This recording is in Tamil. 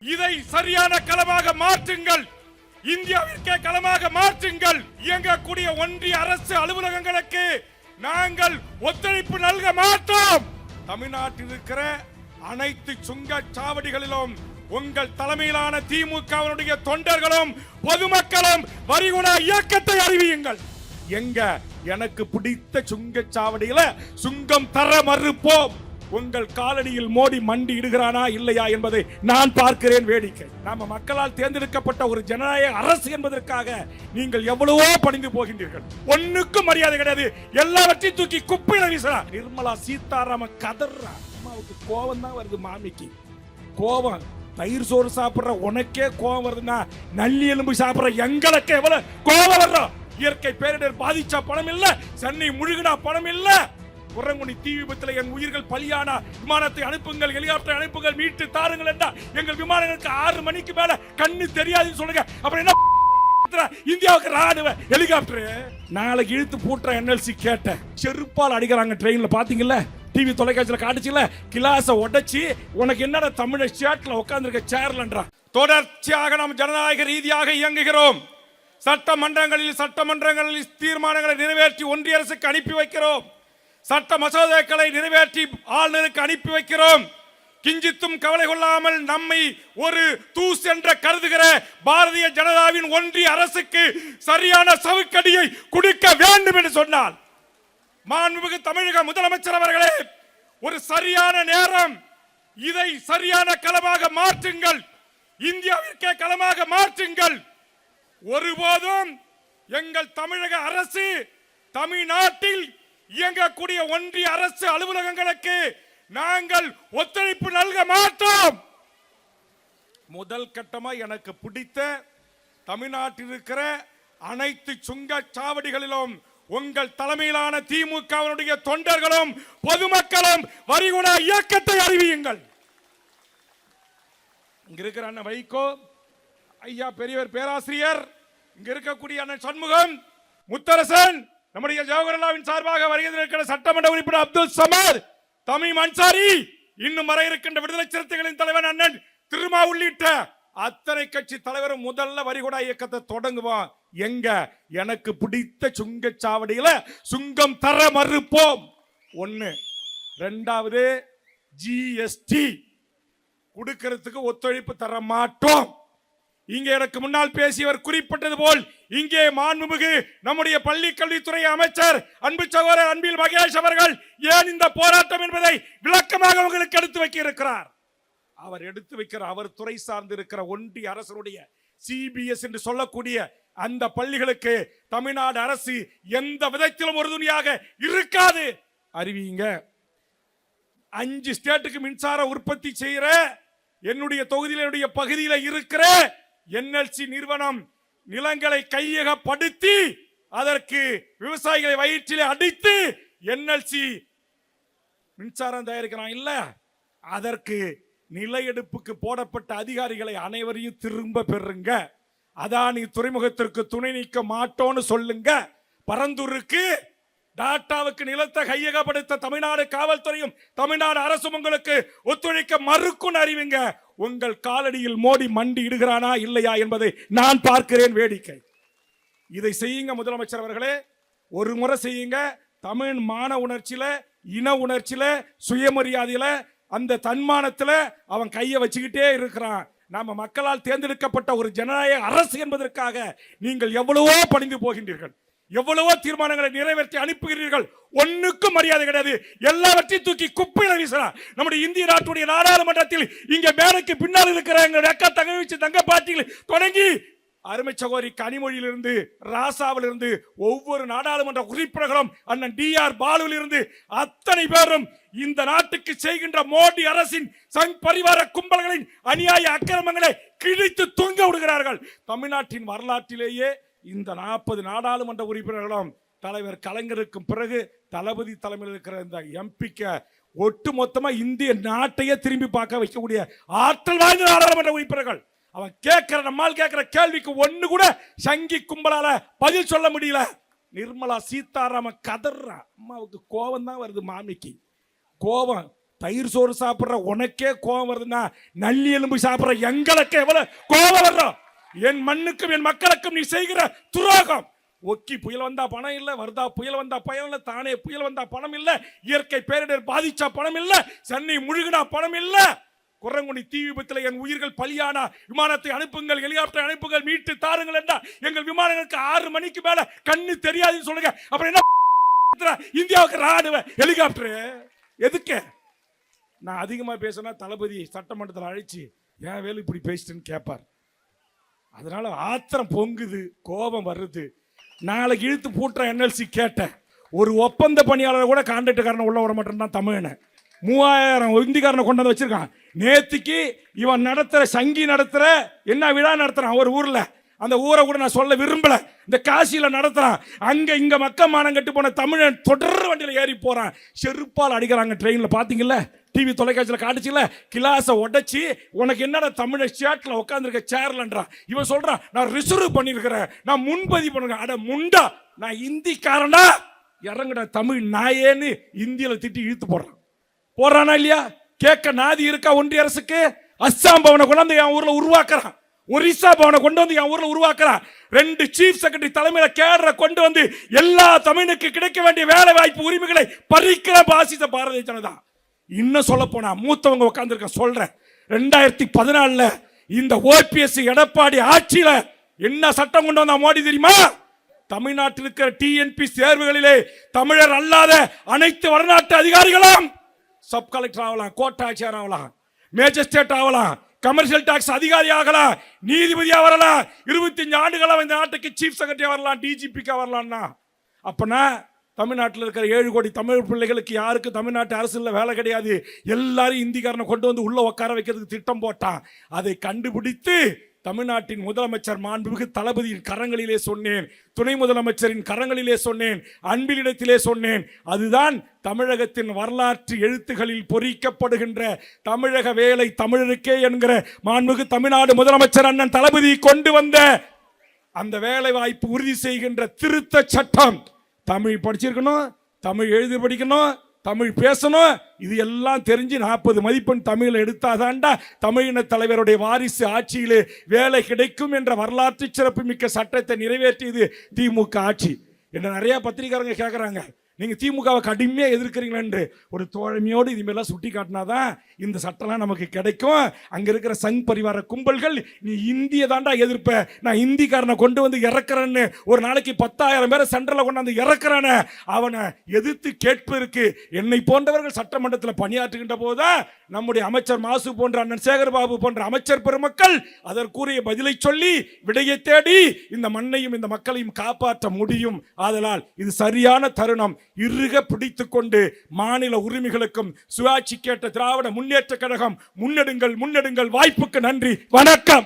இதை சரியான களமாக மாற்றுங்கள். இந்தியாவிற்கே களமாக மாற்றுங்கள். இயங்கக்கூடிய ஒன்றிய அரசு அலுவலகங்களுக்கு நாங்கள் ஒத்துழைப்பு நல்க மாட்டோம். தமிழ்நாட்டில் இருக்கிற அனைத்து சுங்கச்சாவடிகளிலும் உங்கள் தலைமையிலான திமுகவினுடைய தொண்டர்களும் பொதுமக்களும் வரிகுணா இயக்கத்தை அறிவியுங்கள். எங்க எனக்கு பிடித்த சுங்கச்சாவடியில சுங்கம் தர மறுப்போம். உங்கள் காலடியில் மோடி மண்டி இடுகிறானா இல்லையா என்பதை நான் பார்க்கிறேன் வேடிக்கை. நாம மக்களால் தேர்ந்தெடுக்கப்பட்ட ஒரு ஜனநாயக அரசு என்பதற்காக நீங்கள் எவ்வளவோ பணிந்து போகின்றீர்கள். ஒண்ணுக்கும் மரியாதை கிடையாது. எல்லாவற்றையும் தூக்கி குப்பையில வீசுறா. நிர்மலா சீதாராமன் கதறா. அம்மாவுக்கு கோபம் தான் வருது. மாமிக்கு கோபம். தயிர் சோறு சாப்பிடுற உனக்கே கோபம் வருதுன்னா நல்லி எலும்பு சாப்பிடுற எங்களுக்கு எவ்வளவு கோபம் வர்றோம். இயற்கை பேரிடர் பாதிச்சா பணம் இல்ல, சென்னை முழுகினா பணம் இல்ல, குரங்குடி தீ விபத்தில் என் உயிர்கள் பலியானா விமானத்தை அனுப்புங்கள், ஹெலிகாப்டர் அனுப்புங்கள், மீட்டு தாருங்கள் என்றா எங்கள் விமானங்களுக்கு 6 மணிக்கு மேல கண்ணு தெரியாதுன்னு சொல்லுங்க. அப்புறம் என்ன இந்தியாவுக்கு ராணுவ ஹெலிகாப்டர் நாளைக்கு இழுத்து பூட்டுற என்எல்சி கேட்ட செருப்பால் அடிக்கிறாங்க. ட்ரெயின்ல பாத்தீங்கல்ல, டிவி தொலைக்காட்சியில காட்டுச்சுல, கிளாஸை உடைச்சி உனக்கு என்னடா தமிழ ஷர்ட்ல உட்கார்ந்துருக்க சேர்லன்றா. தொடர்ச்சியாக நாம் ஜனநாயக ரீதியாக இயங்குகிறோம். சட்டமன்றங்களில் தீர்மானங்களை நிறைவேற்றி ஒன்றிய அரசுக்கு அனுப்பி வைக்கிறோம். சட்ட மசோதாக்களை நிறைவேற்றி ஆளுநருக்கு அனுப்பி வைக்கிறோம். கிஞ்சித்தும் கவலை கொள்ளாமல் நம்மை ஒரு தூசு என்ற கருதுகிற பாரதிய ஜனதாவின் ஒன்றிய அரசுக்கு சரியான சவுக்கடியை கொடுக்க வேண்டும் என்று சொன்னால், மாண்புமிகு தமிழக முதலமைச்சர் அவர்களே, ஒரு சரியான நேரம். இதை சரியான களமாக மாற்றுங்கள். இந்தியாவிற்கே களமாக மாற்றுங்கள். ஒருபோதும் எங்கள் தமிழக அரசு தமிழ்நாட்டில் இயங்கக்கூடிய ஒன்றிய அரசு அலுவலகங்களுக்கு நாங்கள் ஒத்துழைப்பு நல்க மாட்டோம். முதல் கட்டமா எனக்கு பிடித்த தமிழ்நாட்டில் இருக்கிற அனைத்து சுங்கச்சாவடிகளிலும் உங்கள் தலைமையிலான திமுகவினுடைய தொண்டர்களும் பொதுமக்களும் வரிகுணா இயக்கத்தை அறிவியுங்கள். இங்க இருக்கிற அண்ணன் வைகோ ஐயா, பெரியவர் பேராசிரியர், இங்க இருக்கக்கூடிய அண்ணன் சண்முகம், முத்தரசன், நம்முடைய ஜவஹர்லாவின் சார்பாக வருகின்ற சட்டமன்ற உறுப்பினர் அப்துல் சமத், தமீம் அன்சாரி, இன்னும் வர இருக்கின்ற விடுதலை சிறுத்தைகளின் தலைவர் அண்ணன் திருமா உள்ளிட்ட அத்தனை கட்சி தலைவரும் முதல்ல வரிகுடா இயக்கத்தை தொடங்குவோம். எங்க எனக்கு பிடித்த சுங்கச்சாவடியில சுங்கம் தர மறுப்போம். 1. 2வது ஜிஎஸ்டி கொடுக்கிறதுக்கு ஒத்துழைப்பு தர மாட்டோம். இங்கே எனக்கு முன்னால் பேசியவர் குறிப்பிட்டது போல் இங்கே மாண்புமிகு நம்முடைய பள்ளி கல்வித்துறை அமைச்சர் அன்பு சகோதரர் அன்பில் மகேஷ் அவர்கள் ஏன் இந்த போராட்டம் என்பதை விளக்கமாக உங்களுக்கு எடுத்து வைக்க இருக்கிறார். அவர் எடுத்து வைக்கிற அவர் துறை சார்ந்து இருக்கிற ஒன்றிய அரசுடைய சிபிஎஸ் என்று சொல்லக்கூடிய அந்த பள்ளிகளுக்கு தமிழ்நாடு அரசு எந்த விதத்திலும் உறுதுணையாக இருக்காது. அறிவிங்க. 5 ஸ்டேட்டுக்கு மின்சார உற்பத்தி செய்கிற என்னுடைய தொகுதியில பகுதியில் இருக்கிற என்எல்சி நிறுவனம் நிலங்களை கையகப்படுத்தி அதற்கு விவசாயிகளை வயிற்றிலே அடித்து என்எல்சி மின்சாரம் தயாரிக்கிறான் இல்ல, அதற்கு நில எடுப்புக்கு போடப்பட்ட அதிகாரிகளை அனைவரையும் திரும்ப பெறுங்க. அதானி துறைமுகத்திற்கு துணை நீக்க மாட்டோன்னு சொல்லுங்க. பரந்தூருக்கு டாட்டாவுக்கு நிலத்தை கையகப்படுத்த தமிழ்நாடு காவல்துறையும் தமிழ்நாடு அரசும் உங்களுக்கு ஒத்துழைக்க மறுக்கும் அறிவிங்க. உங்கள் காலடியில் மோடி மண்டி இடுகிறானா இல்லையா என்பதை நான் பார்க்கிறேன் வேடிக்கை. இதை செய்யுங்க முதலமைச்சர் அவர்களே, ஒரு முறை செய்யுங்க. தமிழ் மான உணர்ச்சியில, இன உணர்ச்சியில, சுயமரியாதையில, அந்த தன்மானத்துல அவன் கையை வச்சுக்கிட்டே இருக்கிறான். நாம மக்களால் தேர்ந்தெடுக்கப்பட்ட ஒரு ஜனநாயக அரசு என்பதற்காக நீங்கள் எவ்வளவோ பணிந்து போகின்றீர்கள். எவ்வளவோ தீர்மானங்களை நிறைவேற்றி அனுப்புகிறீர்கள். ஒண்ணுக்கும் மரியாதை கிடையாது. எல்லாவற்றையும் தூக்கி குப்பையில வீசுறா. நம்முடைய இந்திய நாட்டுடைய நாடாளுமன்றத்தில் இங்க மேடைக்கு பின்னால் இருக்கிற எங்க அக்கா தங்கச்சி தங்க பாட்டிகள் தொடங்கி அருமை சகோதரி கனிமொழியிலிருந்து ராசாவிலிருந்து ஒவ்வொரு நாடாளுமன்ற உறுப்பினர்களும் அண்ணன் டிஆர் பாலுவில் இருந்து அத்தனை பேரும் இந்த நாட்டுக்கு செய்கின்ற மோடி அரசின் சங் பரிவார கும்பல்களின் அநியாய அக்கிரமங்களை கிழித்து தூங்க விடுகிறார்கள். தமிழ்நாட்டின் வரலாற்றிலேயே இந்த 40 நாடாளுமன்ற உறுப்பினர்களும் தலைவர் கலைஞருக்கும் பிறகு தளபதி தலைமையில் இருக்கிற இந்த எம்பிக்க ஒட்டு மொத்தமா இந்திய நாட்டையே திரும்பி பார்க்க வைக்கக்கூடிய ஆற்றல் வாய்ந்த நாடாளுமன்ற உறுப்பினர்கள். அவன் கேட்கிற நம்மால் கேட்கிற கேள்விக்கு ஒண்ணு கூட சங்கி கும்பலால பதில் சொல்ல முடியல. நிர்மலா சீதாராமன் கதறா. அம்மாவுக்கு கோபம் தான் வருது. மாமிக்கு கோபம். தயிர் சோறு சாப்பிடுற உனக்கே கோபம் வருதுன்னா நல்லி எலும்பு சாப்பிடுற எங்களுக்கு எவ்வளவு கோபம் வர்றோம். என் மண்ணுக்கும் என் மக்களுக்கும் நீ செய்கிற துரோகம். ஒக்கி புயல் வந்தா பணம் இல்ல, வருதா புயல் வந்தா பயம் இல்ல, தானே புயல் வந்தா பணம் இல்ல, இயற்கை பேரிடர் பாதிச்சா பணம் இல்ல, சென்னை முழுகினா பணம் இல்ல, குரங்குடி தீ விபத்தில் என் உயிர்கள் பலியானா விமானத்தை அனுப்புங்கள், ஹெலிகாப்டர் அனுப்புங்கள், மீட்டு தாருங்கள் என்றா எங்கள் விமானங்களுக்கு 6 மணிக்கு மேல கண்ணு தெரியாதுன்னு சொல்லுங்க. அப்புறம் என்ன இந்தியாவுக்கு ராணுவ ஹெலிகாப்டர் எதுக்கு? நான் அதிகமா பேசினா தளபதி சட்டமன்றத்தில் அழைச்சு ஏன் வேலை இப்படி பேசிட்டுன்னு கேட்பார். அதனால ஆத்திரம் பொங்குது, கோபம் வருது. நாளைக்கு இழுத்து பூட்டுற என்எல்சி கேட்டேன். ஒரு ஒப்பந்த பணியாளர் கூட கான்ட்ராக்டர்காரனை உள்ள வர மாட்டேன் தமிழனை 3000 இந்திக்காரனை கொண்டு வந்து வச்சிருக்கான். நேத்துக்கு இவன் நடத்துற சங்கி நடத்துற என்ன விழா நடத்துறான் ஒரு ஊர்ல, அந்த ஊரை கூட நான் சொல்ல விரும்பல, இந்த காசியில நடத்துறான். அங்க இங்க மக்க மானம் கட்டு போன தமிழன் தொடர் வண்டியில ஏறி போறான். செருப்பால் அடிக்கிறாங்க ட்ரெயின்ல, பாத்தீங்கல்ல, டிவி தொலைக்காட்சியில் காட்டுச்சுல, கிளாஸை உடைச்சி உனக்கு என்னடா தமிழ ஷேட்ல உட்காந்துருக்க சேர்லன்றான். இவன் சொல்றான் நான் ரிசர்வ் பண்ணிருக்கிறேன், நான் முன்பதிவு பண்ணுறேன். அட முண்டா, நான் இந்திக்காரனா, இறங்குடா தமிழ் நாயேன்னு இந்தியில திட்டி இழுத்து போடுறானா இல்லையா? கேட்க நாதி இருக்கா ஒன்றிய அரசுக்கு? அஸ்ஸாம் பவனை கொண்டாந்து என் ஊர்ல உருவாக்குறான், ஒரிசா பவனை கொண்டு வந்து என் ஊர்ல உருவாக்குறான். 2 சீஃப் செக்ரட்டரி தலைமையில கேடரை கொண்டு வந்து எல்லா தமிழுக்கு கிடைக்க வேண்டிய வேலை வாய்ப்பு உரிமைகளை பறிக்கிற பாசிச பாரதிய ஜனதா. இன்னும் சொல்ல போனா மூத்தவங்க உட்கார்ந்துருக்க சொல்றேன், 2014 இந்த ஓபிஎஸ் எடப்பாடி ஆட்சியில என்ன சட்டம் கொண்டு வந்தா மோடி தெரியுமா? தமிழ்நாட்டில் இருக்கிற டிஎன்பி தேர்வுகளிலே தமிழர் அல்லாத அனைத்து வடநாட்டு அதிகாரிகளும் சப் கலெக்டர் ஆகலாம், கோட்டாட்சியர் ஆகலாம், மேஜிஸ்ட்ரேட் ஆகலாம், கமர்ஷியல் டாக்ஸ் அதிகாரி ஆகலாம், நீதிபதியா வரலாம், 25 ஆண்டுகளா இந்த நாட்டுக்கு சீஃப் செக்ரட்டரியா வரலாம், டிஜிபிக்கா வரலாம்னா. அப்பனா தமிழ்நாட்டில் இருக்கிற 7 கோடி தமிழ் பிள்ளைகளுக்கு யாருக்கு தமிழ்நாட்டு அரசுல வேலை கிடையாது. எல்லாரும் இந்திக்காரனை கொண்டு வந்து உள்ள உட்கார வைக்கிறதுக்கு திட்டம் போட்டான். அதை கண்டுபிடித்து தமிழ்நாட்டின் முதலமைச்சர் மாண்புமிகு தளபதியின் கரங்களிலே சொன்னேன், துணை முதலமைச்சரின் கரங்களிலே சொன்னேன், அன்பிலிடத்திலே சொன்னேன். அதுதான் தமிழகத்தின் வரலாற்று எழுத்துகளில் பொறிக்கப்படுகின்ற தமிழக வேலை தமிழருக்கே என்கிற மாண்புமிகு தமிழ்நாடு முதலமைச்சர் அண்ணன் தளபதி கொண்டு வந்த அந்த வேலை வாய்ப்பு உறுதி செய்கின்ற திருத்த சட்டம். தமிழ் படிச்சிருக்கணும், தமிழ் எழுதி படிக்கணும், தமிழ் பேசணும். இது எல்லாம் தெரிஞ்சு 40 மதிப்பெண் தமிழில் எடுத்தாதாண்டா தமிழின தலைவருடைய வாரிசு ஆட்சியிலே வேலை கிடைக்கும் என்ற வரலாற்று சிறப்புமிக்க சட்டத்தை நிறைவேற்றியது திமுக ஆட்சி. என்ன நிறைய பத்திரிகையாளங்க கேட்கறாங்க, நீங்க திமுகவை கடுமையா எதிர்க்கிறீங்களா என்று. ஒரு தோழமையோடு இதுமாரிலாம் சுட்டி காட்டினாதான் இந்த சட்டம்லாம் நமக்கு கிடைக்கும். அங்க இருக்கிற சங் பரிவார கும்பல்கள் நீ இந்திய தாண்டா எதிர்ப்ப, நான் இந்திக்காரனை கொண்டு வந்து இறக்குறேன்னு ஒரு நாளைக்கு 10,000 பேரை சென்ட்ரல கொண்டாந்து இறக்குறானே அவனை எதிர்த்து கேட்பதற்கு என்னை போன்றவர்கள் சட்டமன்றத்தில் பணியாற்றுகின்ற போதுதான் நம்முடைய அமைச்சர் மாசு போன்ற அண்ணன் சேகர்பாபு போன்ற அமைச்சர் பெருமக்கள் அதற்குரிய பதிலை சொல்லி விடையை தேடி இந்த மண்ணையும் இந்த மக்களையும் காப்பாற்ற முடியும். ஆதலால் இது சரியான தருணம். இறுக பிடித்துக் கொண்டு மாநில உரிமைகளுக்கும் சுயாட்சி கேட்ட திராவிட முன்னேற்ற கழகம் முன்னெடுங்கள் முன்னெடுங்கள். வாய்ப்புக்கு நன்றி, வணக்கம்.